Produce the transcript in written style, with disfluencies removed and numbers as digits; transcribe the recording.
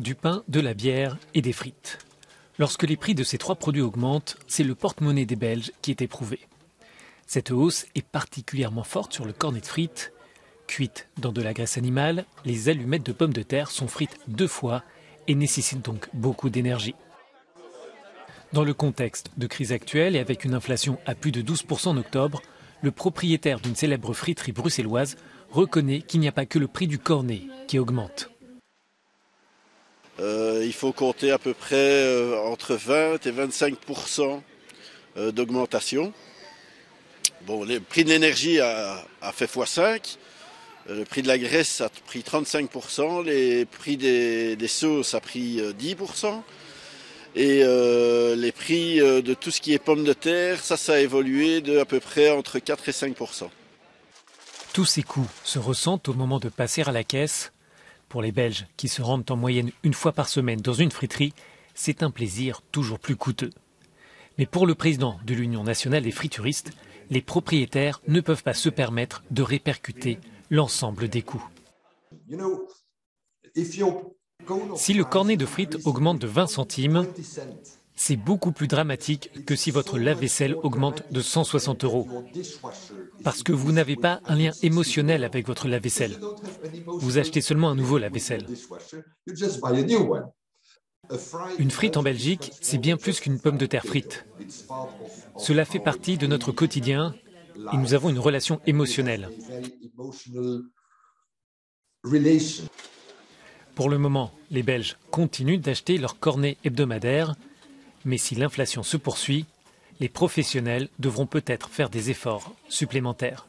du pain, de la bière et des frites. Lorsque les prix de ces trois produits augmentent, c'est le porte-monnaie des Belges qui est éprouvé. Cette hausse est particulièrement forte sur le cornet de frites. Cuites dans de la graisse animale, les allumettes de pommes de terre sont frites 2 fois et nécessitent donc beaucoup d'énergie. Dans le contexte de crise actuelle et avec une inflation à plus de 12% en octobre, le propriétaire d'une célèbre friterie bruxelloise reconnaît qu'il n'y a pas que le prix du cornet qui augmente. Il faut compter à peu près entre 20 et 25% d'augmentation. Bon, le prix de l'énergie a fait x5, le prix de la graisse a pris 35%, les prix des sauces a pris 10%, et les prix de tout ce qui est pommes de terre, ça a évolué de à peu près entre 4 et 5%. Tous ces coûts se ressentent au moment de passer à la caisse. Pour les Belges qui se rendent en moyenne 1 fois par semaine dans une friterie, c'est un plaisir toujours plus coûteux. Mais pour le président de l'Union nationale des frituristes, les propriétaires ne peuvent pas se permettre de répercuter l'ensemble des coûts. Si le cornet de frites augmente de 20 centimes, c'est beaucoup plus dramatique que si votre lave-vaisselle augmente de 160 €. Parce que vous n'avez pas un lien émotionnel avec votre lave-vaisselle. Vous achetez seulement un nouveau lave-vaisselle. Une frite en Belgique, c'est bien plus qu'une pomme de terre frite. Cela fait partie de notre quotidien et nous avons une relation émotionnelle. Pour le moment, les Belges continuent d'acheter leur cornet hebdomadaire, mais si l'inflation se poursuit, les professionnels devront peut-être faire des efforts supplémentaires.